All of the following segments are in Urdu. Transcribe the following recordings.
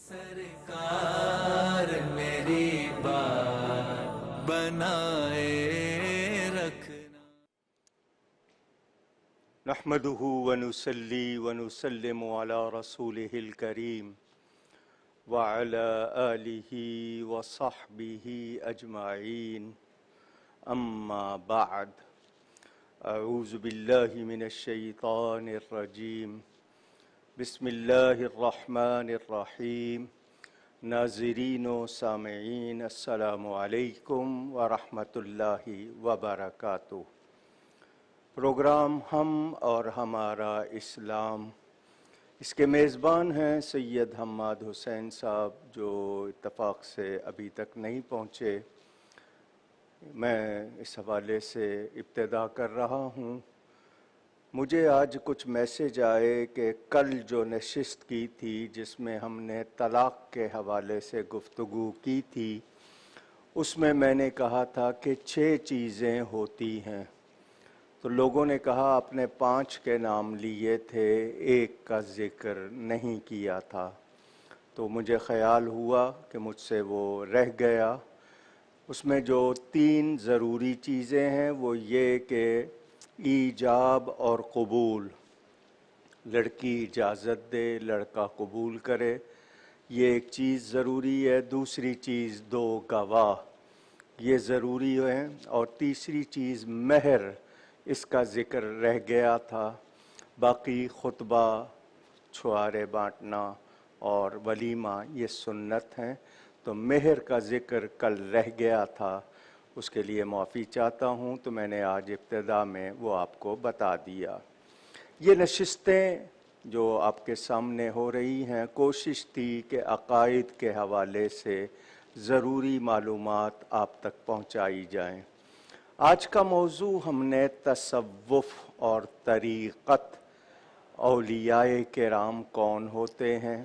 سرکار میری بات بنائے رکھنا. نحمده ونصلي ونسلم على رسوله الكريم وعلى آله وصحبه أجمعين. أما بعد، أعوذ بالله من الشيطان الرجيم. بسم الله الرحمن الرحيم. ناظرین و سامعین، السلام علیکم ورحمۃ اللہ وبرکاتہ. پروگرام ہم اور ہمارا اسلام، اس کے میزبان ہیں سید حماد حسین صاحب، جو اتفاق سے ابھی تک نہیں پہنچے. میں اس حوالے سے ابتدا کر رہا ہوں. مجھے آج کچھ میسج آئے کہ کل جو نشست کی تھی جس میں ہم نے طلاق کے حوالے سے گفتگو کی تھی، اس میں نے کہا تھا کہ 6 چیزیں ہوتی ہیں. تو لوگوں نے کہا آپ نے 5 کے نام لیے تھے، 1 کا ذکر نہیں کیا تھا. تو مجھے خیال ہوا کہ مجھ سے وہ رہ گیا. اس میں جو 3 ضروری چیزیں ہیں وہ یہ کہ ایجاب اور قبول، لڑکی اجازت دے، لڑکا قبول کرے، یہ ایک چیز ضروری ہے. دوسری چیز 2 گواہ، یہ ضروری ہے. اور تیسری چیز مہر، اس کا ذکر رہ گیا تھا. باقی خطبہ، چھوارے بانٹنا اور ولیمہ یہ سنت ہیں. تو مہر کا ذکر کل رہ گیا تھا، اس کے لیے معافی چاہتا ہوں. تو میں نے آج ابتدا میں وہ آپ کو بتا دیا. یہ نشستیں جو آپ کے سامنے ہو رہی ہیں، کوشش تھی کہ عقائد کے حوالے سے ضروری معلومات آپ تک پہنچائی جائیں. آج کا موضوع ہم نے تصوف اور طریقت، اولیاء کرام کون ہوتے ہیں،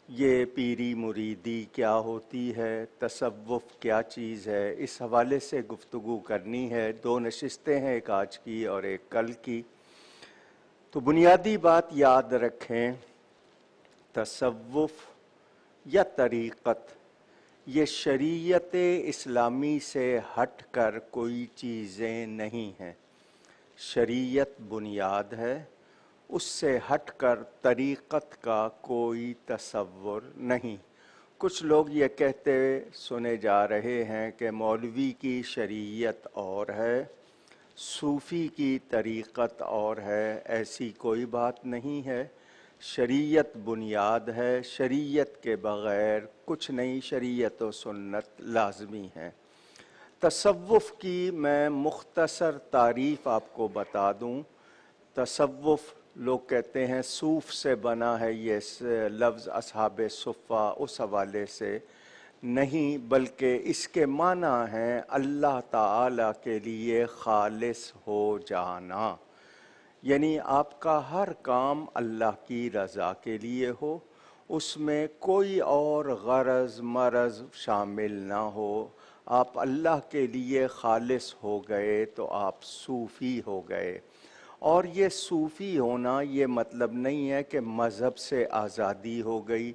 یہ پیری مریدی کیا ہوتی ہے، تصوف کیا چیز ہے، اس حوالے سے گفتگو کرنی ہے. 2 نشستیں ہیں، ایک آج کی اور ایک کل کی. تو بنیادی بات یاد رکھیں، تصوف یا طریقت یہ شریعت اسلامی سے ہٹ کر کوئی چیزیں نہیں ہیں. شریعت بنیاد ہے، اس سے ہٹ کر طریقت کا کوئی تصور نہیں. کچھ لوگ یہ کہتے سنے جا رہے ہیں کہ مولوی کی شریعت اور ہے، صوفی کی طریقت اور ہے. ایسی کوئی بات نہیں ہے. شریعت بنیاد ہے، شریعت کے بغیر کچھ نہیں. شریعت و سنت لازمی ہیں. تصوف کی میں مختصر تعریف آپ کو بتا دوں. تصوف لوگ کہتے ہیں صوف سے بنا ہے، یہ لفظ اصحاب صفہ، اس حوالے سے نہیں، بلکہ اس کے معنی ہیں اللہ تعالی کے لیے خالص ہو جانا. یعنی آپ کا ہر کام اللہ کی رضا کے لیے ہو، اس میں کوئی اور غرض مرض شامل نہ ہو. آپ اللہ کے لیے خالص ہو گئے تو آپ صوفی ہو گئے. اور یہ صوفی ہونا یہ مطلب نہیں ہے کہ مذہب سے آزادی ہو گئی،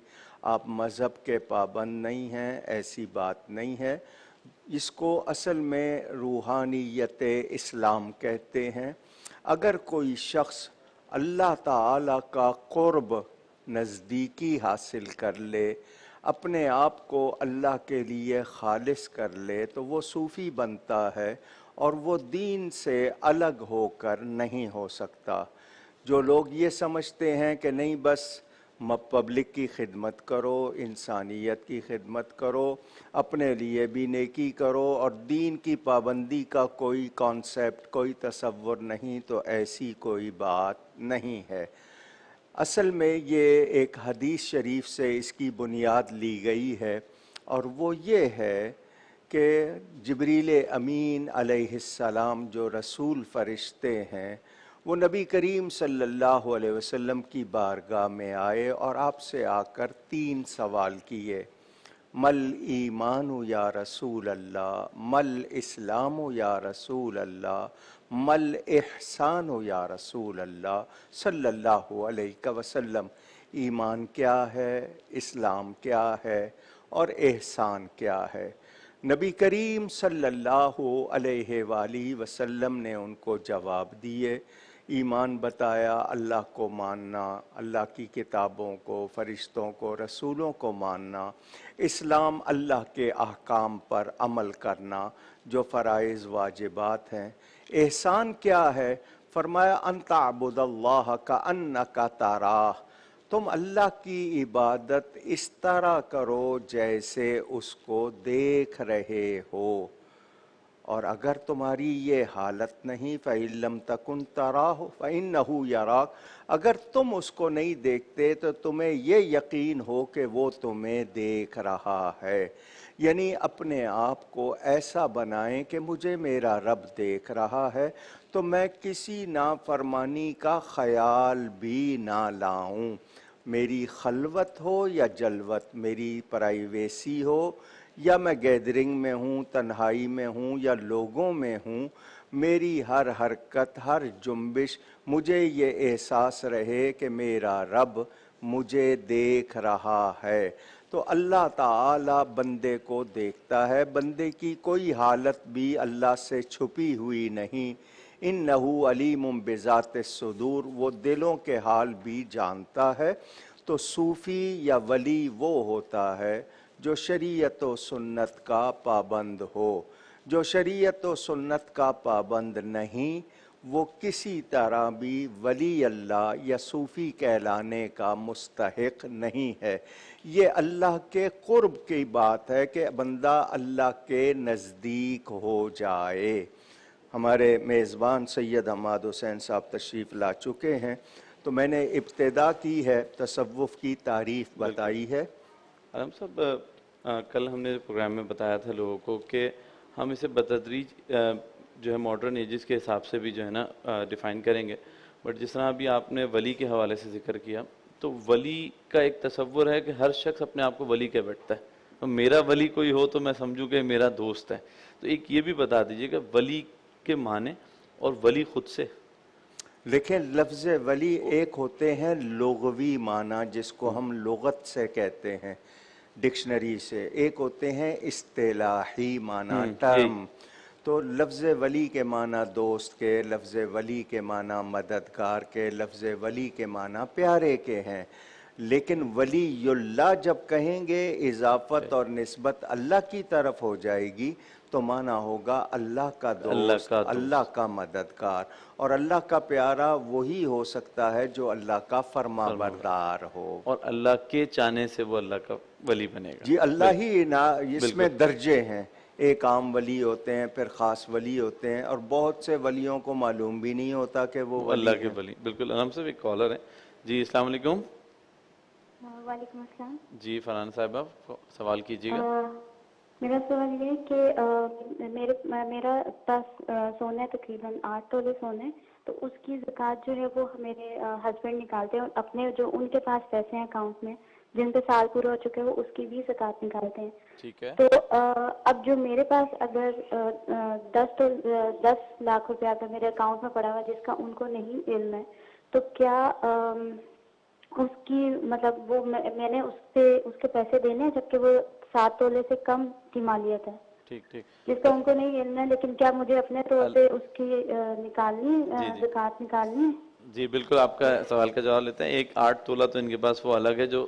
آپ مذہب کے پابند نہیں ہیں، ایسی بات نہیں ہے. اس کو اصل میں روحانیت اسلام کہتے ہیں. اگر کوئی شخص اللہ تعالی کا قرب، نزدیکی حاصل کر لے، اپنے آپ کو اللہ کے لیے خالص کر لے، تو وہ صوفی بنتا ہے اور وہ دین سے الگ ہو کر نہیں ہو سکتا. جو لوگ یہ سمجھتے ہیں کہ نہیں بس پبلک کی خدمت کرو، انسانیت کی خدمت کرو، اپنے لیے بھی نیکی کرو اور دین کی پابندی کا کوئی کانسیپٹ، کوئی تصور نہیں، تو ایسی کوئی بات نہیں ہے. اصل میں یہ ایک حدیث شریف سے اس کی بنیاد لی گئی ہے، اور وہ یہ ہے کہ جبریل امین علیہ السلام جو رسول فرشتے ہیں، وہ نبی کریم صلی اللہ علیہ وسلم کی بارگاہ میں آئے اور آپ سے آ کر 3 سوال کیے. مل ایمان یا رسول اللہ، مل اسلام یا رسول اللہ، مل احسان یا رسول اللہ صلی اللہ علیہ وسلم. ایمان کیا ہے، اسلام کیا ہے اور احسان کیا ہے۔ نبی کریم صلی اللہ علیہ وآلہ وسلم نے ان کو جواب دیے۔ ایمان بتایا اللہ کو ماننا، اللہ کی کتابوں کو، فرشتوں کو، رسولوں کو ماننا۔ اسلام اللہ کے احکام پر عمل کرنا جو فرائض واجبات ہیں۔ احسان کیا ہے؟ فرمایا ان تعبد اللہ کأنک تراہ، تم اللہ کی عبادت اس طرح کرو جیسے اس کو دیکھ رہے ہو، اور اگر تمہاری یہ حالت نہیں فَإِن لَمْ تَكُنْ تَرَاهُ فَإِنَّهُ يَرَاكَ، اگر تم اس کو نہیں دیکھتے تو تمہیں یہ یقین ہو کہ وہ تمہیں دیکھ رہا ہے۔ یعنی اپنے آپ کو ایسا بنائیں کہ مجھے میرا رب دیکھ رہا ہے تو میں کسی نافرمانی کا خیال بھی نہ لاؤں، میری خلوت ہو یا جلوت، میری پرائیویسی ہو یا میں گیدرنگ میں ہوں، تنہائی میں ہوں یا لوگوں میں ہوں، میری ہر حرکت، ہر جنبش مجھے یہ احساس رہے کہ میرا رب مجھے دیکھ رہا ہے۔ تو اللہ تعالی بندے کو دیکھتا ہے، بندے کی کوئی حالت بھی اللہ سے چھپی ہوئی نہیں۔ انہ علیم بذات الصدور، وہ دلوں کے حال بھی جانتا ہے۔ تو صوفی یا ولی وہ ہوتا ہے جو شریعت و سنت کا پابند ہو۔ جو شریعت و سنت کا پابند نہیں وہ کسی طرح بھی ولی اللہ یا صوفی کہلانے کا مستحق نہیں ہے۔ یہ اللہ کے قرب کی بات ہے کہ بندہ اللہ کے نزدیک ہو جائے۔ ہمارے میزبان سید حماد حسین صاحب تشریف لا چکے ہیں، تو میں نے ابتدا کی ہے، تصوف کی تعریف بتائی ہے۔ علم صاحب، کل ہم نے پروگرام میں بتایا تھا لوگوں کو کہ ہم اسے بتدریج جو ہے ماڈرن ایجز کے حساب سے بھی جو ہے نا ڈیفائن کریں گے، بٹ جس طرح ابھی آپ نے ولی کے حوالے سے ذکر کیا، تو ولی کا ایک تصور ہے کہ ہر شخص اپنے آپ کو ولی کہہ بیٹھتا ہے، تو میرا ولی کوئی ہو تو میں سمجھوں کہ میرا دوست ہے۔ تو ایک یہ بھی بتا دیجئے کہ ولی کے معنی اور ولی خود سے۔ لیکن لفظ ولی ایک ہوتے ہیں لغوی معنی جس کو ہم لغت سے کہتے ہیں، ڈکشنری سے، ایک ہوتے ہیں اصطلاحی معنی، ٹرم۔ تو لفظ ولی کے معنی دوست کے، لفظ ولی کے معنی مددگار کے، لفظ ولی کے معنی پیارے کے ہیں، لیکن ولی اللہ جب کہیں گے اضافت اور نسبت اللہ کی طرف ہو جائے گی تو معنی ہوگا اللہ کا دوست، اللہ کا مددگار، اور اللہ کا پیارا وہی ہو سکتا ہے جو اللہ کا فرما بردار ہو، اور اللہ کے چاہنے سے وہ اللہ کا ولی بنے گا۔ جی اللہ ہی اس میں درجے ہیں، ایک عام ولی ہوتے ہیں، پھر خاص ولی ہوتے ہیں، اور بہت سے ولیوں کو معلوم بھی نہیں ہوتا کہ وہ اللہ کے ولی۔ بالکل۔ علم صاحب ایک کالر ہے۔ جی السلام علیکم۔ وعلیکم السلام۔ جی فرحان صاحبہ سوال کیجیے گا۔ میرا سوال یہ ہے کہ میرا پاس سونا ہے، تقریباً 8 تولے سونا ہے، تو اس کی زکوٰۃ جو ہے وہ میرے ہسبینڈ نکالتے ہیں، اور اپنے جو ان کے پاس پیسے ہیں اکاؤنٹ میں جن پہ سال پورا ہو چکے ہیں وہ اس کی بھی زکوٰۃ نکالتے ہیں۔ ٹھیک ہے۔ تو اب جو میرے پاس اگر 10 لاکھ روپیہ اگر میرے اکاؤنٹ میں پڑا ہوا جس کا ان کو نہیں علم ہے، تو کیا اس کی مطلب وہ میں نے اس کے پیسے دینے ہیں جبکہ وہ 7 تولے سے کم کی مالیت ہے؟ ٹھیک ٹھیک۔ جس کا ان کو نہیں علم ہے، لیکن کیا مجھے اپنے طور پہ اس کی نکالنی زکوٰۃ نکالنی ہے؟ جی بالکل، آپ کا سوال کا جواب لیتے ہیں۔ ایک 8 تولہ تو ان کے پاس وہ الگ ہے جو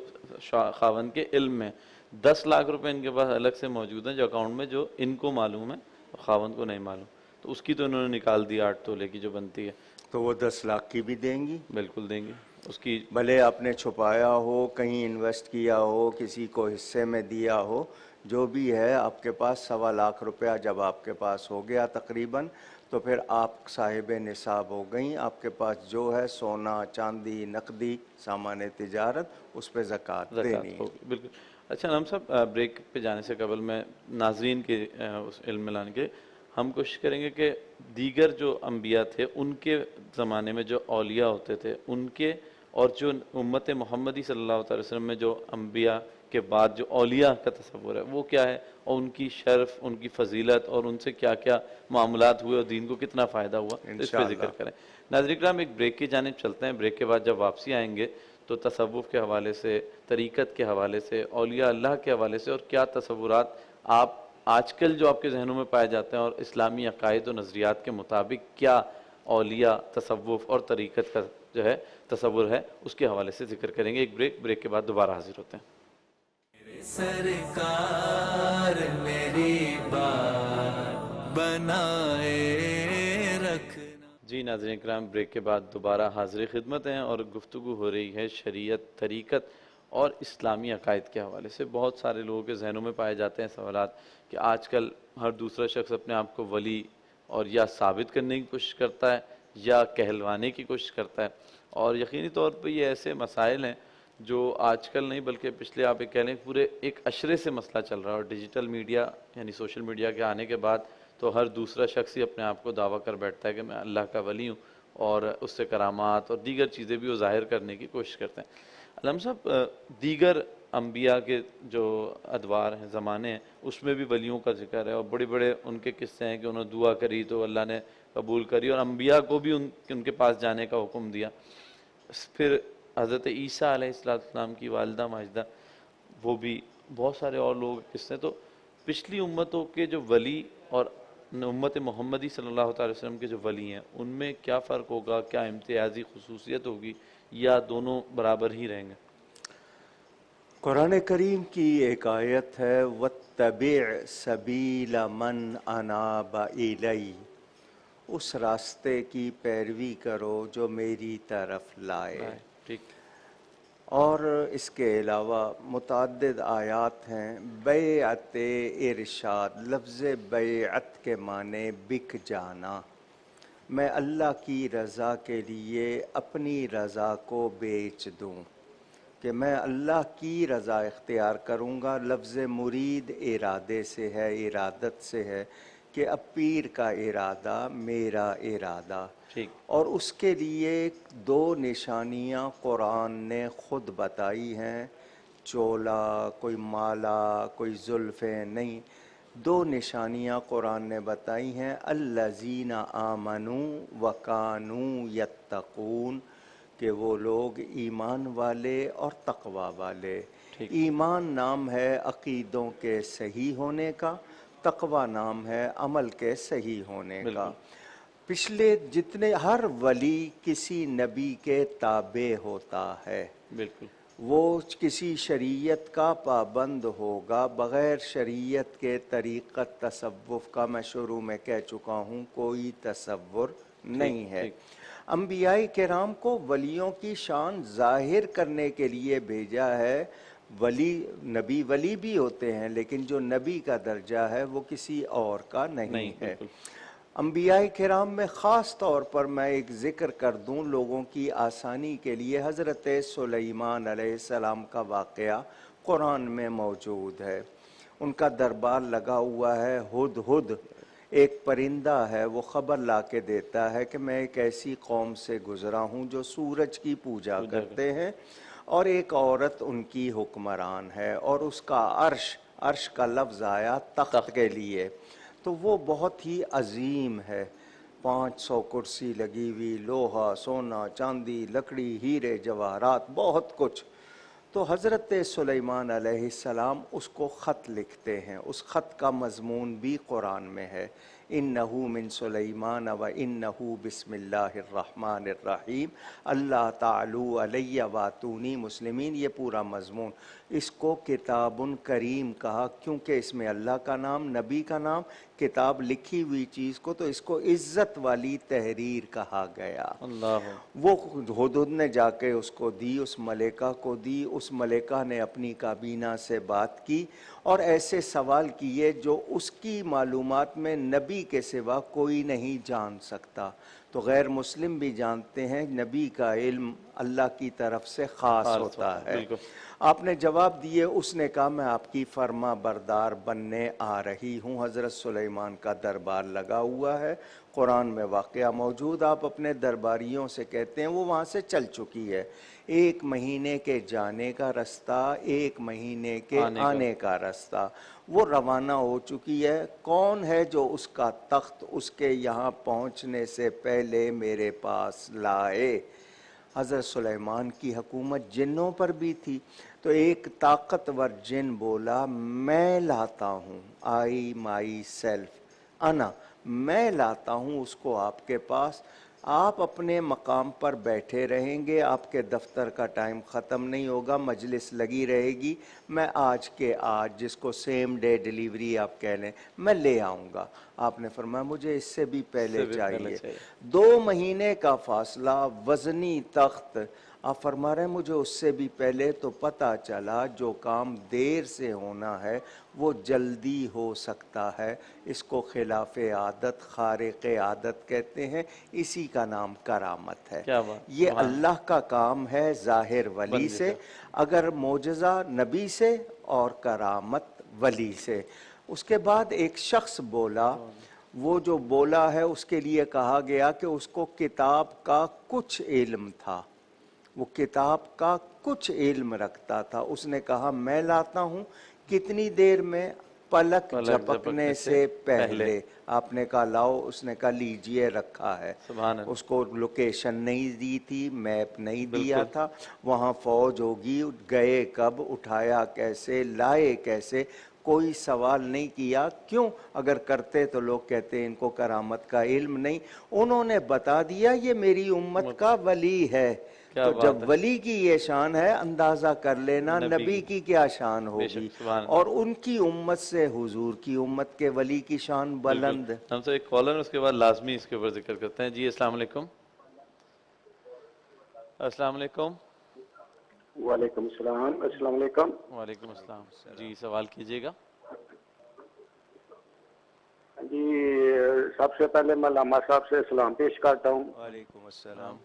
خاوند کے علم میں، 10 لاکھ روپے ان کے پاس الگ سے موجود ہیں جو اکاؤنٹ میں، جو ان کو معلوم ہے خاوند کو نہیں معلوم، تو اس کی تو انہوں نے نکال دی 8 تولے کی جو بنتی ہے۔ تو وہ 10 لاکھ کی بھی دیں گی؟ بالکل دیں گے اس کی، بھلے آپ نے چھپایا ہو، کہیں انویسٹ کیا ہو، کسی کو حصے میں دیا ہو، جو بھی ہے آپ کے پاس 1.25 لاکھ روپیہ جب آپ کے پاس ہو گیا تقریباً، تو پھر آپ صاحب نصاب ہو گئیں، آپ کے پاس جو ہے سونا، چاندی، نقدی، سامان تجارت، اس پہ زکوٰۃ دینی ہے۔ بالکل۔ اچھا علم صاحب، بریک پہ جانے سے قبل میں ناظرین کے اس علم میں لانے کے ہم کوشش کریں گے کہ دیگر جو انبیاء تھے ان کے زمانے میں جو اولیاء ہوتے تھے ان کے، اور جو امت محمدی صلی اللہ علیہ وسلم میں جو انبیاء کے بعد جو اولیاء کا تصور ہے وہ کیا ہے، اور ان کی شرف، ان کی فضیلت، اور ان سے کیا کیا معاملات ہوئے اور دین کو کتنا فائدہ ہوا، اس پہ ذکر کریں۔ ناظرین کرام ایک بریک کی جانب چلتے ہیں، بریک کے بعد جب واپسی آئیں گے تو تصوف کے حوالے سے، طریقت کے حوالے سے، اولیاء اللہ کے حوالے سے، اور کیا تصورات آپ آج کل جو آپ کے ذہنوں میں پائے جاتے ہیں، اور اسلامی عقائد و نظریات کے مطابق کیا اولیاء، تصوف اور طریقت کا جو ہے تصور ہے، اس کے حوالے سے ذکر کریں گے۔ ایک بریک کے بعد دوبارہ حاضر ہوتے ہیں۔ سرکار میری بات بنائے رکھنا۔ جی ناظرین کرام، بریک کے بعد دوبارہ حاضر خدمت ہیں اور گفتگو ہو رہی ہے شریعت، طریقت اور اسلامی عقائد کے حوالے سے۔ بہت سارے لوگوں کے ذہنوں میں پائے جاتے ہیں سوالات کہ آج کل ہر دوسرا شخص اپنے آپ کو ولی اور یا ثابت کرنے کی کوشش کرتا ہے یا کہلوانے کی کوشش کرتا ہے، اور یقینی طور پہ یہ ایسے مسائل ہیں جو آج کل نہیں بلکہ پچھلے آپ کہہ لیں پورے ایک عشرے سے مسئلہ چل رہا ہے، اور ڈیجیٹل میڈیا یعنی سوشل میڈیا کے آنے کے بعد تو ہر دوسرا شخص ہی اپنے آپ کو دعویٰ کر بیٹھتا ہے کہ میں اللہ کا ولی ہوں، اور اس سے کرامات اور دیگر چیزیں بھی وہ ظاہر کرنے کی کوشش کرتے ہیں۔ علامہ صاحب، دیگر انبیاء کے جو ادوار ہیں، زمانے ہیں، اس میں بھی ولیوں کا ذکر ہے، اور بڑے بڑے ان کے قصے ہیں کہ انہوں نے دعا کری تو اللہ نے قبول کری، اور انبیاء کو بھی ان کے پاس جانے کا حکم دیا۔ پھر حضرت عیسیٰ علیہ السلام کی والدہ ماجدہ، وہ بھی بہت سارے اور لوگ قصے۔ تو پچھلی امتوں کے جو ولی اور امت محمدی صلی اللہ تعالی وسلم کے جو ولی ہیں، ان میں کیا فرق ہوگا؟ کیا امتیازی خصوصیت ہوگی، یا دونوں برابر ہی رہیں گے؟ قرآن کریم کی ایک آیت ہے وَاتَّبِعْ سَبِيلَ مَنْ أَنَابَ إِلَيَّ، اس راستے کی پیروی کرو جو میری طرف لائے۔ ٹھیک۔ اور اس کے علاوہ متعدد آیات ہیں۔ بیعت ارشاد، لفظ بیعت کے معنی بک جانا، میں اللہ کی رضا کے لیے اپنی رضا کو بیچ دوں، کہ میں اللہ کی رضا اختیار کروں گا۔ لفظ مرید ارادے سے ہے، ارادت سے ہے، کہ اب پیر کا ارادہ میرا ارادہ، ٹھیک۔ اور اس کے لیے دو نشانیاں قرآن نے خود بتائی ہیں، چولا، کوئی مالا، کوئی زلفیں نہیں، دو نشانیاں قرآن نے بتائی ہیں۔ الذین آمنوا وکانوا یتقون، کہ وہ لوگ ایمان والے اور تقوی والے۔ ایمان نام ہے عقیدوں کے صحیح ہونے کا، تقوی نام ہے عمل کے صحیح ہونے کا۔ پچھلے جتنے ہر ولی کسی نبی کے تابع ہوتا ہے، بالکل، وہ کسی شریعت کا پابند ہوگا۔ بغیر شریعت کے طریقت تصوف کا میں شروع میں کہہ چکا ہوں کوئی تصور نہیں ہے۔ انبیاء کرام کو ولیوں کی شان ظاہر کرنے کے لیے بھیجا ہے۔ ولی نبی ولی بھی ہوتے ہیں، لیکن جو نبی کا درجہ ہے وہ کسی اور کا نہیں ہے۔ انبیاء کرام میں خاص طور پر میں ایک ذکر کر دوں لوگوں کی آسانی کے لیے، حضرت سلیمان علیہ السلام کا واقعہ قرآن میں موجود ہے۔ ان کا دربار لگا ہوا ہے، ہدہد ایک پرندہ ہے، وہ خبر لا کے دیتا ہے کہ میں ایک ایسی قوم سے گزرا ہوں جو سورج کی پوجا کرتے ہیں، اور ایک عورت ان کی حکمران ہے، اور اس کا عرش کا لفظ آیا تخت کے لیے، تو وہ بہت ہی عظیم ہے۔ 500 کرسی لگی ہوئی، لوہا، سونا، چاندی، لکڑی، ہیرے، جواہرات، بہت کچھ۔ تو حضرت سلیمان علیہ السلام اس کو خط لکھتے ہیں، اس خط کا مضمون بھی قرآن میں ہے۔ انہو من سلیمان و انہو بسم اللہ الرحمن الرحیم اللہ تعالی علیہ واتونی مسلمین، یہ پورا مضمون۔ اس کو کتاب کریم کہا، کیونکہ اس میں اللہ کا نام، نبی کا نام، کتاب لکھی ہوئی چیز کو، تو اس کو عزت والی تحریر کہا گیا۔ اللہ، وہ ہدہد نے جا کے اس کو دی، اس ملکہ کو دی، اس ملکہ نے اپنی کابینہ سے بات کی اور ایسے سوال کیے جو اس کی معلومات میں نبی کے سوا کوئی نہیں جان سکتا۔ تو غیر مسلم بھی جانتے ہیں نبی کا علم اللہ کی طرف سے خاص ہوتا ہے۔ آپ نے جواب دیے، اس نے کہا میں آپ کی فرما بردار بننے آ رہی ہوں۔ حضرت سلیمان کا دربار لگا ہوا ہے، قرآن میں واقعہ موجود، آپ اپنے درباریوں سے کہتے ہیں، وہ وہاں سے چل چکی ہے۔ 1 مہینے کے جانے کا رستہ، 1 مہینے کے آنے کا رستہ، وہ روانہ ہو چکی ہے۔ کون ہے جو اس کا تخت اس کے یہاں پہنچنے سے پہلے میرے پاس لائے؟ حضرت سلیمان کی حکومت جنوں پر بھی تھی، تو ایک طاقتور جن بولا میں لاتا ہوں، آئی مائی سیلف، انا، میں لاتا ہوں اس کو آپ کے پاس، آپ اپنے مقام پر بیٹھے رہیں گے، آپ کے دفتر کا ٹائم ختم نہیں ہوگا، مجلس لگی رہے گی، میں آج کے آج، جس کو سیم ڈے ڈیلیوری آپ کہہ لیں، میں لے آؤں گا۔ آپ نے فرمایا مجھے اس سے بھی پہلے چاہیے۔ 2 مہینے کا فاصلہ، وزنی تخت، آپ فرما رہے ہیں مجھے اس سے بھی پہلے، تو پتہ چلا جو کام دیر سے ہونا ہے وہ جلدی ہو سکتا ہے۔ اس کو خلاف عادت، خارق عادت کہتے ہیں، اسی کا نام کرامت ہے۔ کیا بات، یہ اللہ کا کام ہے ظاہر ولی سے، اگر معجزہ نبی سے اور کرامت ولی سے۔ اس کے بعد ایک شخص بولا، وہ جو بولا ہے اس کے لیے کہا گیا کہ اس کو کتاب کا کچھ علم تھا، وہ کتاب کا کچھ علم رکھتا تھا۔ اس نے کہا میں لاتا ہوں، کتنی دیر میں؟ پلک جھپکنے سے پہلے۔ آپ نے کہا لاؤ، اس نے کہا لیجئے، رکھا ہے۔ اس کو لوکیشن نہیں دی تھی، میپ نہیں دیا تھا، وہاں فوج ہوگی، گئے کب، اٹھایا کیسے، لائے کیسے، کوئی سوال نہیں کیا۔ کیوں؟ اگر کرتے تو لوگ کہتے ان کو کرامت کا علم نہیں۔ انہوں نے بتا دیا یہ میری امت کا ولی ہے۔ تو جب ولی کی یہ شان ہے، اندازہ کر لینا نبی کی کیا شان ہوگی، اور ان کی امت سے حضور کی امت کے ولی کی شان بلند۔ ہم سے ایک کالر، اس کے بعد لازمی اس کے اوپر ذکر کرتے ہیں۔ جی السلام علیکم۔ السلام علیکم۔ وعلیکم السلام۔ السلام علیکم۔ وعلیکم السلام۔ جی سوال کیجیے گا۔ جی سب سے پہلے میں علامہ صاحب سے سلام پیش کرتا ہوں۔ وعلیکم السلام۔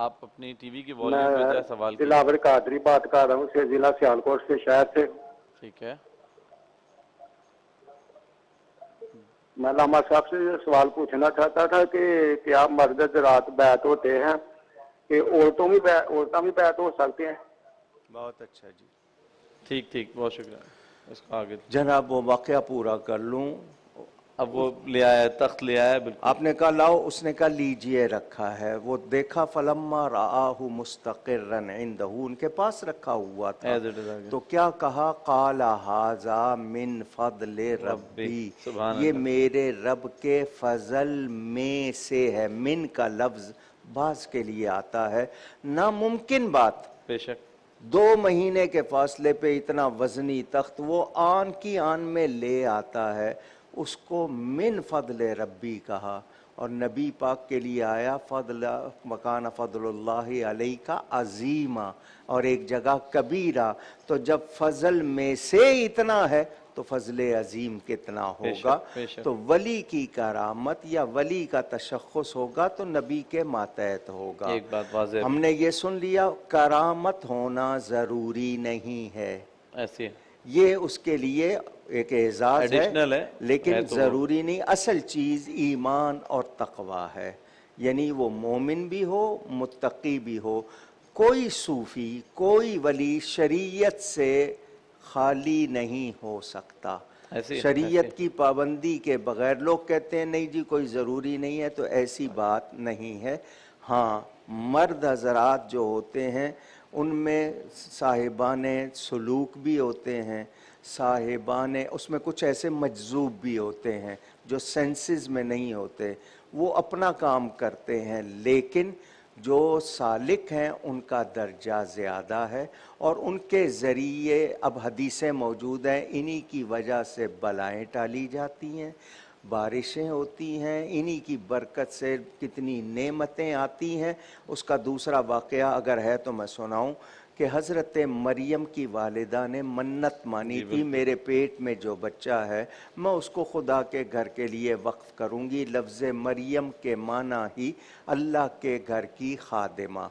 آپ اپنی ٹی وی کی والیوم پہ جائے، سوال کیجیے۔ دلاور قادری بات کر رہا ہوں سے ضلع سیالکوٹ سے، شہر سے۔ ٹھیک ہے۔ میں علامہ صاحب سے یہ سوال پوچھنا چاہتا تھا کہ کیا مرد حضرات بیعت ہوتے ہیں، کہ عورتوں بھی بیعت ہو سکتے ہیں؟ بہت اچھا جی، ٹھیک، بہت شکریہ۔ اس کو آگے جناب وہ واقعہ پورا کر لوں۔ اب وہ لے آیا، تخت لے آیا، بالکل۔ آپ نے کہا لاؤ، اس نے کہا لیجئے، رکھا ہے۔ وہ دیکھا، فلما رآہ مستقرا عنده، ان کے پاس رکھا ہوا تھا، تو کیا کہا، قال ھذا من فضل ربی، یہ میرے رب کے فضل میں سے ہے۔ من کا لفظ بعض کے لیے آتا ہے ناممکن بات، بے شک 2 مہینے کے فاصلے پہ اتنا وزنی تخت وہ آن کی آن میں لے آتا ہے، اس کو من فضل ربی کہا، اور نبی پاک کے لیے آیا فضل مکان فضل اللہ علیہ کا عظیمہ، اور ایک جگہ کبیرہ۔ تو جب فضل میں سے اتنا ہے تو فضل عظیم کتنا ہوگا۔ تو ولی کی کرامت یا ولی کا تشخص ہوگا تو نبی کے ماتحت ہوگا۔ ایک بات واضح، ہم نے یہ سن لیا، کرامت ہونا ضروری نہیں ہے، ایسی ہے، یہ اس کے لیے ایک اعزاز ہے، لیکن ضروری نہیں۔ اصل چیز ایمان اور تقوی ہے، یعنی وہ مومن بھی ہو، متقی بھی ہو۔ کوئی صوفی، کوئی ولی شریعت سے خالی نہیں ہو سکتا، شریعت کی پابندی کے بغیر۔ لوگ کہتے ہیں نہیں جی کوئی ضروری نہیں ہے، تو ایسی بات نہیں ہے۔ ہاں مرد حضرات جو ہوتے ہیں ان میں صاحبان سلوک بھی ہوتے ہیں، صاحبان، اس میں کچھ ایسے مجذوب بھی ہوتے ہیں جو سینسز میں نہیں ہوتے، وہ اپنا کام کرتے ہیں، لیکن جو سالک ہیں ان کا درجہ زیادہ ہے، اور ان کے ذریعے اب حدیثیں موجود ہیں، انہی کی وجہ سے بلائیں ٹالی جاتی ہیں، بارشیں ہوتی ہیں، انہی کی برکت سے کتنی نعمتیں آتی ہیں۔ اس کا دوسرا واقعہ اگر ہے تو میں سناؤں کہ حضرت مریم کی والدہ نے منت مانی تھی، میرے پیٹ میں جو بچہ ہے میں اس کو خدا کے گھر کے لیے وقف کروں گی۔ لفظ مریم کے معنی ہی اللہ کے گھر کی خادمہ،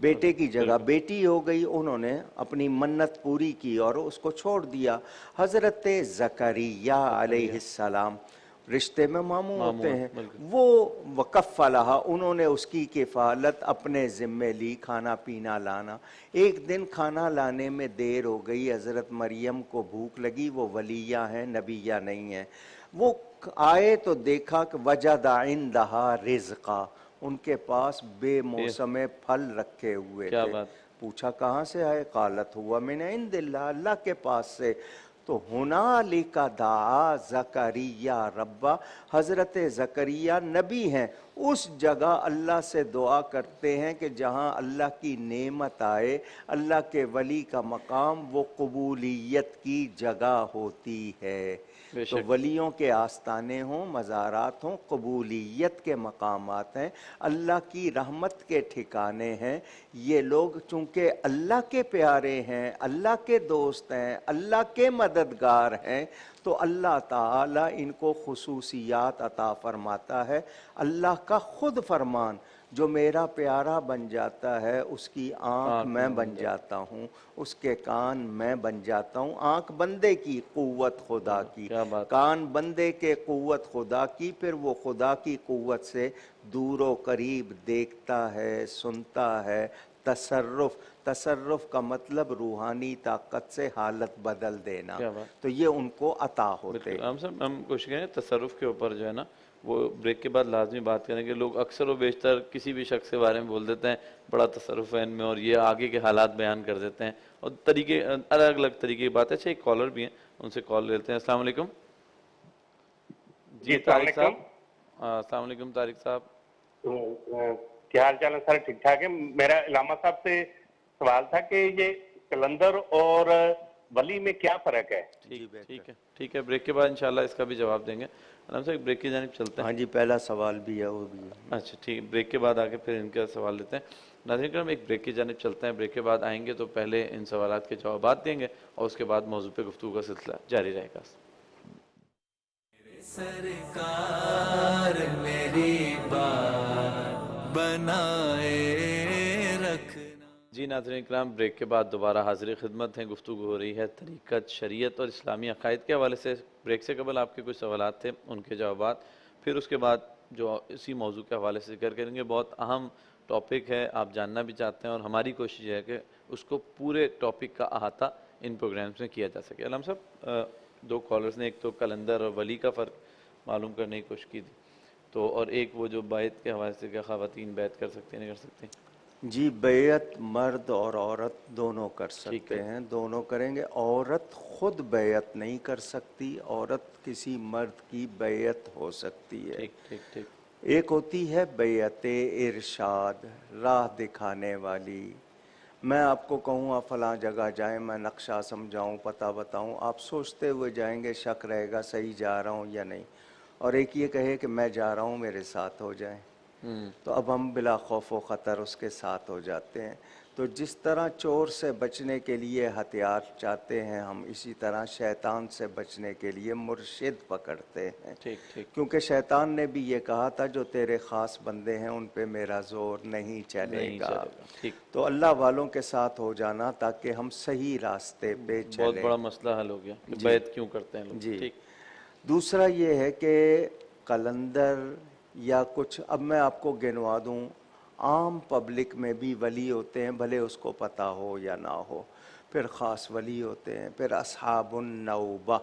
بیٹے کی جگہ بیٹی ہو گئی۔ انہوں نے اپنی منت پوری کی اور اس کو چھوڑ دیا۔ حضرت زکریا علیہ السلام رشتے میں ماموں ہوتے ہیں، وہ وقف لہا، انہوں نے اس کی کفالت اپنے ذمے لی، کھانا پینا لانا۔ ایک دن کھانا لانے میں دیر ہو گئی، حضرت مریم کو بھوک لگی، وہ ولیہ ہیں، نبیہ نہیں ہیں۔ وہ آئے تو دیکھا کہ وجد عندہا رزقا، ان کے پاس بے موسم پھل رکھے ہوئے کیا تھے. بات. پوچھا کہاں سے آئے؟ قالت ہوا من عند اللہ، اللہ کے پاس سے. تو ہنالک دعا زکریا ربا، حضرت زکریا نبی ہیں، اس جگہ اللہ سے دعا کرتے ہیں کہ جہاں اللہ کی نعمت آئے، اللہ کے ولی کا مقام وہ قبولیت کی جگہ ہوتی ہے. بے تو شک. ولیوں کے آستانے ہوں، مزارات ہوں، قبولیت کے مقامات ہیں، اللہ کی رحمت کے ٹھکانے ہیں. یہ لوگ چونکہ اللہ کے پیارے ہیں، اللہ کے دوست ہیں، اللہ کے مددگار ہیں، تو اللہ تعالیٰ ان کو خصوصیات عطا فرماتا ہے. اللہ کا خود فرمان، جو میرا پیارا بن جاتا ہے اس کی آنکھ میں بن جاتا ہوں، اس کے کان میں بن جاتا ہوں. آنکھ بندے کی، قوت خدا کی. کیا بات. کان بندے کے، قوت خدا کی. پھر وہ خدا کی قوت سے دور و قریب دیکھتا ہے، سنتا ہے. تصرف کا مطلب روحانی طاقت سے حالت بدل دینا. کیا بات. تو یہ ان کو عطا ہوتے. بالکل. ہم کوشش کریں تصرف کے اوپر جو ہے نا وہ بریک کے بعد لازمی بات کریں گے. لوگ اکثر و بیشتر کسی بھی شخص کے بارے میں بول دیتے ہیں بڑا تصرف ہے ان میں، اور یہ آگے کے حالات بیان کر دیتے ہیں، اور طریقے الگ الگ طریقے کی بات ہے. اچھا ایک کالر بھی ہیں، ان سے کال لیتے ہیں. السلام علیکم. جی طارق صاحب. السلام علیکم طارق صاحب. کیا حال چال ہے سر؟ ٹھیک ٹھاک ہے. میرا علامہ صاحب سے سوال تھا کہ یہ کلندر اور ولی میں کیا فرق ہے؟ ٹھیک ہے بریک کے بعد انشاءاللہ اس کا بھی جواب دیں گے. علامہ صاحب ایک بریک کی جانب چلتے ہیں. ہاں جی، پہلا سوال بھی ہے، وہ بھی ہے. اچھا ٹھیک، بریک کے بعد آگے پھر ان کا سوال لیتے ہیں. ناظرین کرام ایک بریک کی جانب چلتے ہیں. بریک کے بعد آئیں گے تو پہلے ان سوالات کے جوابات دیں گے اور اس کے بعد موضوع پہ گفتگو کا سلسلہ جاری رہے گا. سرکار میری بات بنائے رکھنا. جی ناظرین کرام، بریک کے بعد دوبارہ حاضر خدمت ہیں. گفتگو ہو رہی ہے طریقت، شریعت اور اسلامی عقائد کے حوالے سے. بریک سے قبل آپ کے کچھ سوالات تھے، ان کے جوابات، پھر اس کے بعد جو اسی موضوع کے حوالے سے ذکر کریں گے. بہت اہم ٹاپک ہے، آپ جاننا بھی چاہتے ہیں، اور ہماری کوشش ہے کہ اس کو پورے ٹاپک کا احاطہ ان پروگرامز میں کیا جا سکے. علامہ صاحب دو کالرز نے ایک تو کلندر اور ولی کا فرق معلوم کرنے کی کوشش کی تھی، تو اور ایک وہ جو بیعت کے حوالے سے کہ خواتین بیعت کر سکتے ہیں نہیں کر سکتے. جی، بیعت مرد اور عورت دونوں کر سکتے ہیں، دونوں کریں گے. عورت خود بیعت نہیں کر سکتی، عورت کسی مرد کی بیعت ہو سکتی ہے. ٹھیک. ایک ہوتی ہے بیعت ارشاد، راہ دکھانے والی. میں آپ کو کہوں آپ فلاں جگہ جائیں، میں نقشہ سمجھاؤں، پتہ بتاؤں، آپ سوچتے ہوئے جائیں گے، شک رہے گا صحیح جا رہا ہوں یا نہیں. اور ایک یہ کہے کہ میں جا رہا ہوں، میرے ساتھ ہو جائیں، تو اب ہم بلا خوف و خطر اس کے ساتھ ہو جاتے ہیں. تو جس طرح چور سے بچنے کے لیے ہتھیار چاہتے ہیں ہم، اسی طرح شیطان سے بچنے کے لیے مرشد پکڑتے ہیں. کیونکہ شیطان نے بھی یہ کہا تھا جو تیرے خاص بندے ہیں ان پہ میرا زور نہیں چلے گا. تو اللہ والوں کے ساتھ ہو جانا تاکہ ہم صحیح راستے پہ چلیں. بہت بڑا مسئلہ حل ہو گیا کہ بیعت کیوں کرتے ہیں لوگ. جی. دوسرا یہ ہے کہ کلندر یا کچھ، اب میں آپ کو گنوا دوں، عام پبلک میں بھی ولی ہوتے ہیں، بھلے اس کو پتہ ہو یا نہ ہو. پھر خاص ولی ہوتے ہیں، پھر اصحاب النوبہ،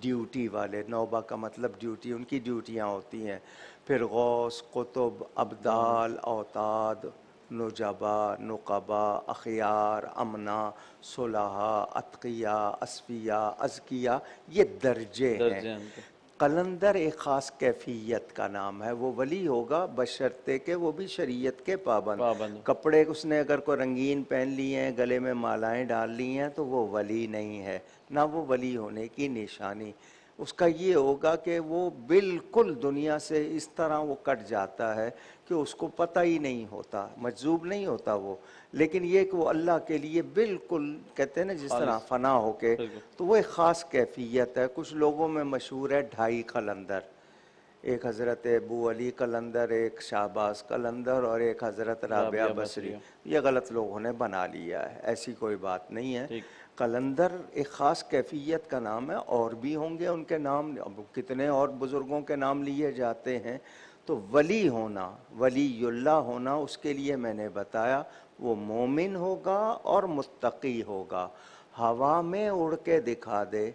ڈیوٹی والے. نوبہ کا مطلب ڈیوٹی، ان کی ڈیوٹیاں ہوتی ہیں. پھر غوث، قطب، ابدال، اوتاد، نجبا، نقبا، اخیار، امنا، صلحاء، اتقیاء، اصفیاء، ازکیاء، یہ درجے ہیں. قلندر ایک خاص کیفیت کا نام ہے. وہ ولی ہوگا بشرطے کہ وہ بھی شریعت کے پابند. کپڑے اس نے اگر کوئی رنگین پہن لیے ہیں، گلے میں مالائیں ڈال لی ہیں، تو وہ ولی نہیں ہے، نہ وہ ولی ہونے کی نشانی. اس کا یہ ہوگا کہ وہ بالکل دنیا سے اس طرح وہ کٹ جاتا ہے کہ اس کو پتہ ہی نہیں ہوتا، مجذوب نہیں ہوتا وہ. لیکن یہ کہ وہ اللہ کے لیے بالکل کہتے ہیں نا جس طرح فنا ہو کے، تو وہ ایک خاص کیفیت ہے. کچھ لوگوں میں مشہور ہے 2.5 قلندر، ایک حضرت ابو علی قلندر، ایک شہباز قلندر اور ایک حضرت رابعہ بصری. یہ غلط لوگوں نے بنا لیا ہے، ایسی کوئی بات نہیں ہے. قلندر ایک خاص کیفیت کا نام ہے، اور بھی ہوں گے ان کے نام، کتنے اور بزرگوں کے نام لیے جاتے ہیں. تو ولی ہونا، ولی اللہ ہونا، اس کے لیے میں نے بتایا وہ مومن ہوگا اور متقی ہوگا. ہوا میں اڑ کے دکھا دے،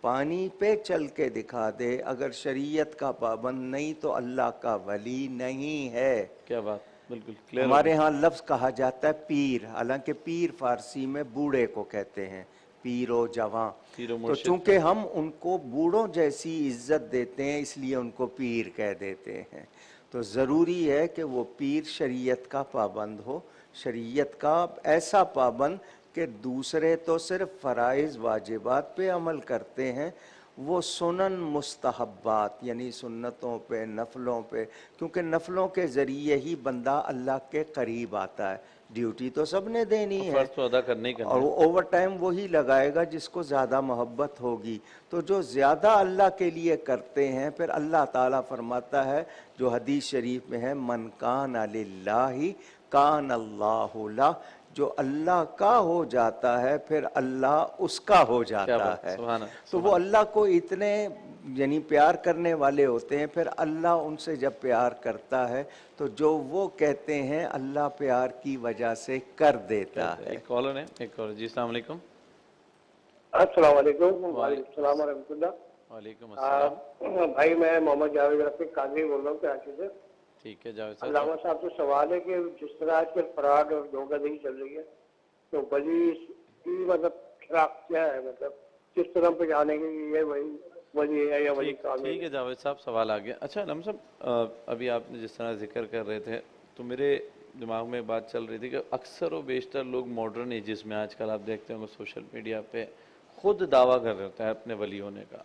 پانی پہ چل کے دکھا دے، اگر شریعت کا پابند نہیں تو اللہ کا ولی نہیں ہے۔ کیا بات، بالکل کلیئر۔ ہمارے ہاں لفظ کہا جاتا ہے پیر، حالانکہ پیر فارسی میں بوڑھے کو کہتے ہیں، پیر و جواں۔ پیر و تو مرشد چونکہ ہم ان کو بوڑھوں جیسی عزت دیتے ہیں اس لیے ان کو پیر کہہ دیتے ہیں۔ تو ضروری ہے کہ وہ پیر شریعت کا پابند ہو، شریعت کا ایسا پابند کہ دوسرے تو صرف فرائض واجبات پہ عمل کرتے ہیں، وہ سنن مستحبات یعنی سنتوں پہ، نفلوں پہ، کیونکہ نفلوں کے ذریعے ہی بندہ اللہ کے قریب آتا ہے۔ ڈیوٹی تو سب نے دینی ہے، فرض تو ادا کرنے ہی کرنا اور ہے۔ اوور ٹائم وہی لگائے گا جس کو زیادہ محبت ہوگی۔ تو جو زیادہ اللہ کے لیے کرتے ہیں پھر اللہ تعالیٰ فرماتا ہے جو حدیث شریف میں ہے، من کان للہ کان اللہ لہ، جو اللہ کا ہو جاتا ہے پھر اللہ اس کا ہو کیا جاتا بات، ہے۔ سبحان اللہ، تو وہ اللہ کو اتنے یعنی پیار کرنے والے ہوتے ہیں، پھر اللہ ان سے جب پیار کرتا ہے تو جو وہ کہتے ہیں اللہ پیار کی وجہ سے کر دیتا ہے۔ ایک کالر ہے، ایک کالر۔ جی السلام علیکم۔ السلام علیکم۔ وعلیکم السلام ورحمۃ اللہ۔ وعلیکم السلام۔ بھائی میں محمد جاوید رفیق قاضی بول رہا ہوں کراچی سے۔ ٹھیک ہے جاوید صاحب۔ علامہ صاحب سے سوال ہے کہ جس طرح آج کل فراڈ اور دھوکہ دہی چل رہی ہے تو ولی کی مطلب خلاف کیا ہے، مطلب کس طرح پہ جانے کے یہ وہی ولی ہے یا ولی کامل ٹھیک ہے جاوید صاحب، سوال آ گیا۔ اچھا علامہ صاحب، ابھی آپ نے جس طرح ذکر کر رہے تھے تو میرے دماغ میں بات چل رہی تھی کہ اکثر و بیشتر لوگ ماڈرن ایجز میں آج کل آپ دیکھتے ہوں گے سوشل میڈیا پہ خود دعویٰ کر رہے ہوتے ہیں اپنے ولی ہونے کا۔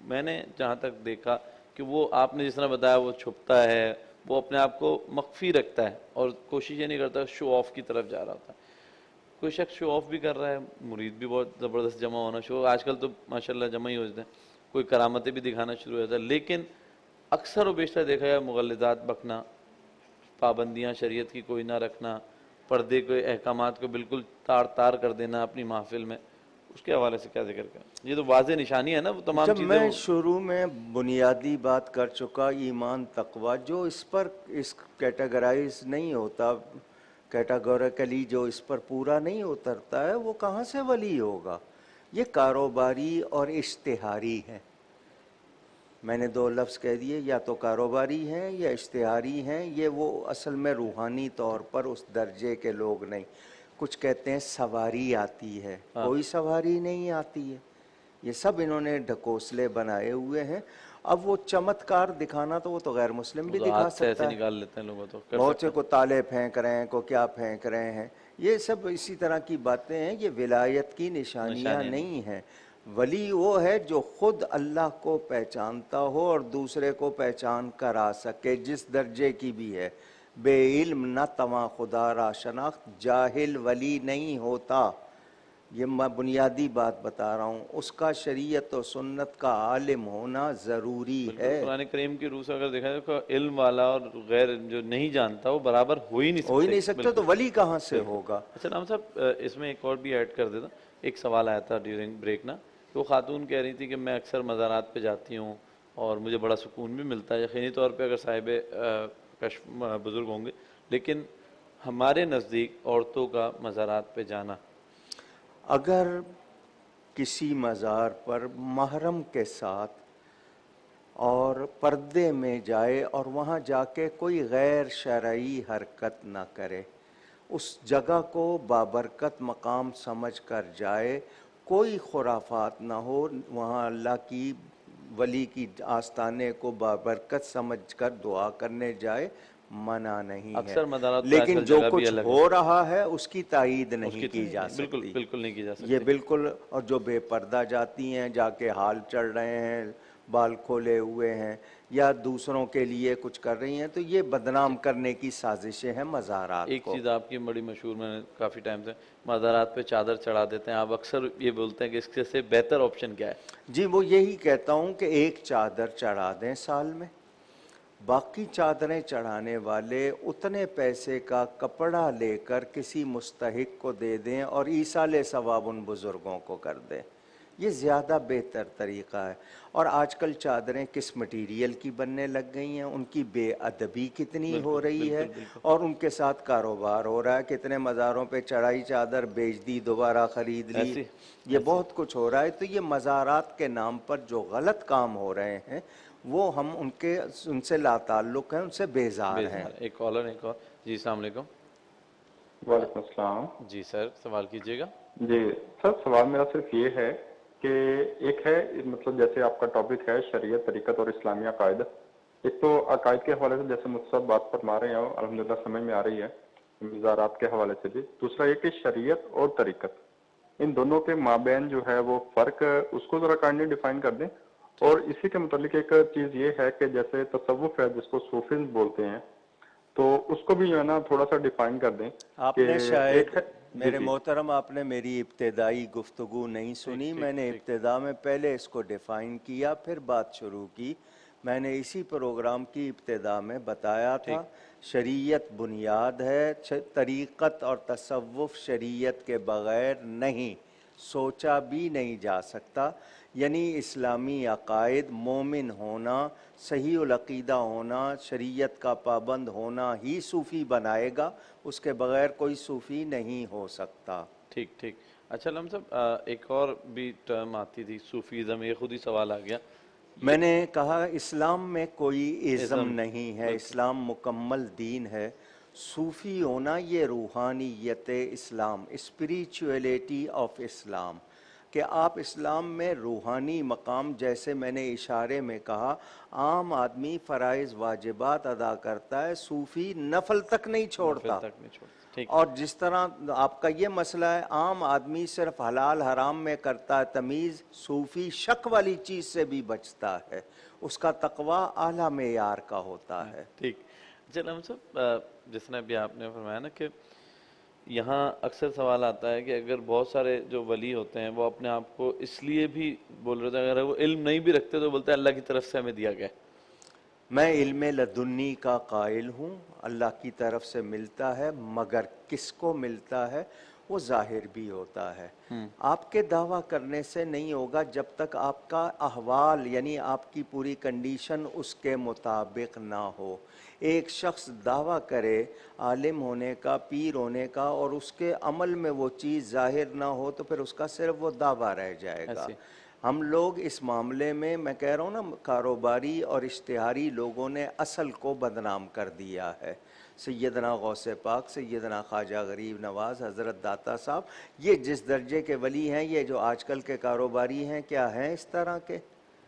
میں نے جہاں تک دیکھا کہ وہ آپ نے جس طرح بتایا وہ چھپتا ہے، وہ اپنے آپ کو مخفی رکھتا ہے اور کوشش یہ نہیں کرتا، شو آف کی طرف جا رہا ہوتا ہے۔ کوئی شخص شو آف بھی کر رہا ہے، مرید بھی بہت زبردست جمع ہونا شروع، آج کل تو ماشاءاللہ جمع ہی ہو جاتے ہیں، کوئی کرامتیں بھی دکھانا شروع ہو جاتا ہے، لیکن اکثر و بیشتر دیکھا ہے مغلظات بکنا، پابندیاں شریعت کی کوئی نہ رکھنا، پردے کے احکامات کو بالکل تار تار کر دینا اپنی محفل میں، اس کے حوالے سے کیا ذکر کریں؟ یہ تو واضح نشانی ہے نا وہ تمام جب چیزیں۔ میں شروع میں بنیادی بات کر چکا ایمان تقوی، جو اس پر اس کیٹیگرائز نہیں ہوتا، کیٹاگوریکلی جو اس پر پورا نہیں اترتا ہے وہ کہاں سے ولی ہوگا؟ یہ کاروباری اور اشتہاری ہے۔ میں نے دو لفظ کہہ دیے، یا تو کاروباری ہیں یا اشتہاری ہیں، یہ وہ اصل میں روحانی طور پر اس درجے کے لوگ نہیں۔ کچھ کہتے ہیں سواری آتی ہے، کوئی سواری نہیں آتی ہے، یہ سب انہوں نے ڈھکوسلے بنائے ہوئے ہیں۔ اب وہ چمتکار دکھانا تو وہ تو غیر مسلم بھی دکھا ہاتھ سے ایسے سکتا ہے، نکال لیتے ہیں لوگوں تو بہت سے کو تالے پھینک رہے ہیں، کو کیا پھینک رہے ہیں، یہ سب اسی طرح کی باتیں ہیں، یہ ولایت کی نشانیاں نہیں ہیں۔ ولی وہ ہے جو خود اللہ کو پہچانتا ہو اور دوسرے کو پہچان کرا سکے، جس درجے کی بھی ہے۔ بے علم نہ تواں خدا را شناخت، جاہل ولی نہیں ہوتا۔ یہ میں بنیادی بات بتا رہا ہوں، اس کا شریعت و سنت کا عالم ہونا ضروری ہے۔ قرآن کریم کی روح سے اگر دیکھا جائے تو علم والا اور غیر جو نہیں جانتا وہ برابر ہو ہی نہیں سکتے۔ تو ولی کہاں سے ہوگا؟ اچھا نام صاحب، اس میں ایک اور بھی ایڈ کر دیتا، ایک سوال آیا تھا ڈیورنگ بریک نا، کہ وہ خاتون کہہ رہی تھی کہ میں اکثر مزارات پہ جاتی ہوں اور مجھے بڑا سکون بھی ملتا ہے، یقینی طور پہ اگر صاحب کشف بزرگ ہوں گے، لیکن ہمارے نزدیک عورتوں کا مزارات پہ جانا، اگر کسی مزار پر محرم کے ساتھ اور پردے میں جائے اور وہاں جا کے کوئی غیر شرعی حرکت نہ کرے، اس جگہ کو بابرکت مقام سمجھ کر جائے، کوئی خرافات نہ ہو، وہاں اللہ کی ولی کی آستانے کو بابرکت سمجھ کر دعا کرنے جائے، منع نہیں ہے، اکثر مزارات پہ لیکن آج کل جو جگہ بھی کچھ الگ ہے۔ ہو رہا ہے اس کی تائید نہیں کی جا سکتی، بالکل نہیں کی جا سکتی۔ یہ بالکل۔ اور جو بے پردہ جاتی ہیں، جا کے حال چڑھ رہے ہیں، بال کھولے ہوئے ہیں، یا دوسروں کے لیے کچھ کر رہی ہیں، تو یہ بدنام کرنے کی سازشیں ہیں مزارات ایک کو۔ چیز آپ کی بڑی مشہور، میں نے کافی ٹائم سے، مزارات پہ چادر چڑھا دیتے ہیں، آپ اکثر یہ بولتے ہیں کہ اس سے بہتر آپشن کیا ہے؟ جی وہ یہی کہتا ہوں کہ ایک چادر چڑھا دیں سال میں، باقی چادریں چڑھانے والے اتنے پیسے کا کپڑا لے کر کسی مستحق کو دے دیں اور ایصال ثواب ان بزرگوں کو کر دیں۔ یہ زیادہ بہتر طریقہ ہے. اور آج کل چادریں کس مٹیریل کی بننے لگ گئی ہیں, ان کی بے ادبی کتنی ہو رہی ہے, اور ان کے ساتھ کاروبار ہو رہا ہے. کتنے مزاروں پہ چڑھائی چادر, بیچ دی, دوبارہ خرید لی, یہ بہت کچھ ہو رہا ہے. تو یہ مزارات کے نام پر جو غلط کام ہو رہے ہیں وہ ہم ان سے لا تعلق ہیں, ان سے بیزار ہیں. ایک کالر, ایک اور. جی السلام علیکم. وعلیکم السلام. جی سر, سوال کیجیے گا. جی سر, سوال میرا صرف یہ ہے کہ ایک ہے مطلب جیسے آپ کا ٹاپک ہے شریعت, طریقت اور اسلامی عقائد. ایک تو عقائد کے حوالے سے جیسے مجھ سے بات فرما رہے ہیں الحمدللہ سمجھ میں آ رہی ہے, مزارات کے حوالے سے بھی. دوسرا یہ کہ شریعت اور طریقت, ان دونوں کے مابین جو ہے وہ فرق, اس کو ذرا کائنڈلی ڈیفائن کر دیں. اور اسی کے متعلق ایک چیز یہ ہے کہ جیسے تصوف ہے جس کو صوفیزم بولتے ہیں, تو اس کو بھی جو ہے نا تھوڑا سا ڈیفائن کر دیں. آپ نے شاید میرے محترم, آپ نے میری ابتدائی گفتگو نہیں سنی. میں نے ابتدا میں پہلے اس کو ڈیفائن کیا, پھر بات شروع کی. میں نے اسی پروگرام کی ابتدا میں بتایا تھا شریعت بنیاد ہے, طریقت اور تصوف شریعت کے بغیر نہیں, سوچا بھی نہیں جا سکتا. یعنی اسلامی عقائد, مومن ہونا, صحیح العقیدہ ہونا, شریعت کا پابند ہونا ہی صوفی بنائے گا, اس کے بغیر کوئی صوفی نہیں ہو سکتا. ٹھیک ٹھیک. اچھا علم صاحب, ایک اور بھی ٹرم آتی تھی صوفیزم, یہ خود ہی سوال آ گیا. میں نے کہا اسلام میں کوئی ازم نہیں ہے, اسلام مکمل دین ہے. صوفی ہونا یہ روحانیت اسلام, اسپریچولیٹی آف اسلام, کہ آپ اسلام میں روحانی مقام, جیسے میں نے اشارے میں کہا عام آدمی فرائض واجبات ادا کرتا ہے, صوفی نفل تک نہیں چھوڑتا. اور جس طرح آپ کا یہ مسئلہ ہے عام آدمی صرف حلال حرام میں کرتا ہے تمیز, صوفی شک والی چیز سے بھی بچتا ہے, اس کا تقوی اعلیٰ معیار کا ہوتا ہے. ٹھیک. اچھا علم صاحب, جس نے بھی آپ نے فرمایا نا کہ یہاں اکثر سوال آتا ہے کہ اگر بہت سارے جو ولی ہوتے ہیں وہ اپنے آپ کو اس لیے بھی بول رہے تھے, اگر وہ علم نہیں بھی رکھتے تو بولتے ہیں اللہ کی طرف سے ہمیں دیا گیا. میں علم لدنی کا قائل ہوں, اللہ کی طرف سے ملتا ہے, مگر کس کو ملتا ہے وہ ظاہر بھی ہوتا ہے. آپ کے دعویٰ کرنے سے نہیں ہوگا جب تک آپ کا احوال یعنی آپ کی پوری کنڈیشن اس کے مطابق نہ ہو. ایک شخص دعویٰ کرے عالم ہونے کا, پیر ہونے کا, اور اس کے عمل میں وہ چیز ظاہر نہ ہو تو پھر اس کا صرف وہ دعویٰ رہ جائے گا. ہم لوگ اس معاملے میں, میں کہہ رہا ہوں نا, کاروباری اور اشتہاری لوگوں نے اصل کو بدنام کر دیا ہے. سیدنا غوث پاک, سیدنا خواجہ غریب نواز, حضرت داتا صاحب, یہ جس درجے کے ولی ہیں, یہ جو آج کل کے کاروباری ہیں کیا ہیں اس طرح کے؟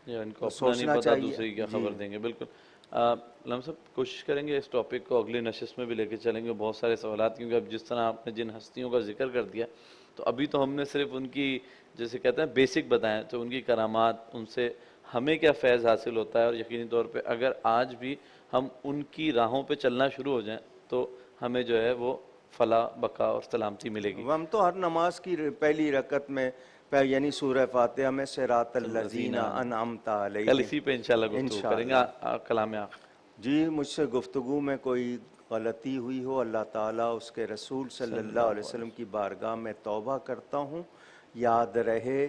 ان کو سوچنا چاہیے, دوسری کیا خبر دیں گے. بالکل. علم صاحب کوشش کریں گے اس ٹاپک کو اگلی نشست میں بھی لے کے چلیں گے, بہت سارے سوالات, کیونکہ اب جس طرح آپ نے جن ہستیوں کا ذکر کر دیا تو ابھی تو ہم نے صرف ان کی جیسے کہتے ہیں بیسک بتائیں, تو ان کی کرامات, ان سے ہمیں کیا فیض حاصل ہوتا ہے, اور یقینی طور پہ اگر آج بھی ہم ان کی راہوں پہ چلنا شروع ہو جائیں تو ہمیں جو ہے وہ فلاح, بقا اور سلامتی ملے گی. ہم تو ہر نماز کی پہلی رکعت میں یعنی سورہ فاتحہ میں صراط الذین انعمت علیہم, کل اسی پہ انشاءاللہ گفتگو کریں گے. کلام آخر. جی, مجھ سے گفتگو میں کوئی غلطی ہوئی ہو, اللہ تعالیٰ اس کے رسول صلی اللہ علیہ وسلم کی بارگاہ میں توبہ کرتا ہوں. یاد رہے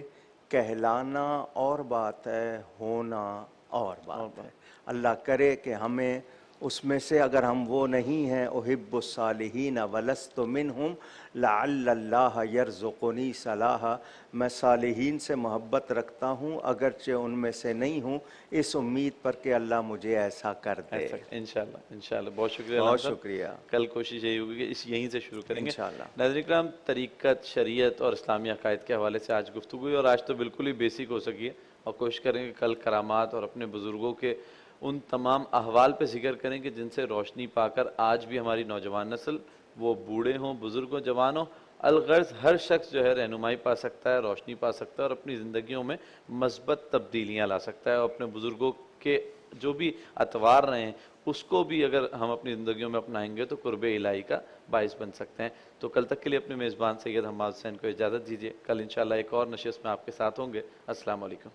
کہلانا اور بات ہے, ہونا اور بات ہے. اللہ کرے کہ ہمیں اس میں سے, اگر ہم وہ نہیں ہیں, احب الصالحین ولست منہم لعل اللہ یرزقنی صلاحا, میں صالحین سے محبت رکھتا ہوں اگرچہ ان میں سے نہیں ہوں, اس امید پر کہ اللہ مجھے ایسا کر دے. انشاءاللہ انشاءاللہ. بہت شکریہ. بہت شکریہ. کل کوشش یہی ہوگی کہ اس یہیں سے شروع کریں گے انشاءاللہ. ناظرین کرام, طریقت, شریعت اور اسلامی عقائد کے حوالے سے آج گفتگو ہوئی, اور آج تو بالکل ہی بیسک ہو سکی ہے, اور کوشش کریں کہ کل کرامات اور اپنے بزرگوں کے ان تمام احوال پہ ذکر کریں کہ جن سے روشنی پا کر آج بھی ہماری نوجوان نسل, وہ بوڑھے ہوں, بزرگ ہوں, جوان ہوں, الغرض ہر شخص جو ہے رہنمائی پا سکتا ہے, روشنی پا سکتا ہے, اور اپنی زندگیوں میں مثبت تبدیلیاں لا سکتا ہے, اور اپنے بزرگوں کے جو بھی اتوار رہے ہیں اس کو بھی اگر ہم اپنی زندگیوں میں اپنائیں گے تو قرب الہی کا باعث بن سکتے ہیں. تو کل تک کے لیے اپنے میزبان سید حماد حسین کو اجازت دیجیے. کل انشاءاللہ ایک اور نشست میں آپ کے ساتھ ہوں گے. السلام علیکم.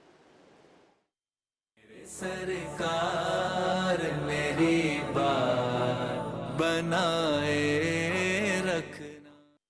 سرکار میری بات بنائے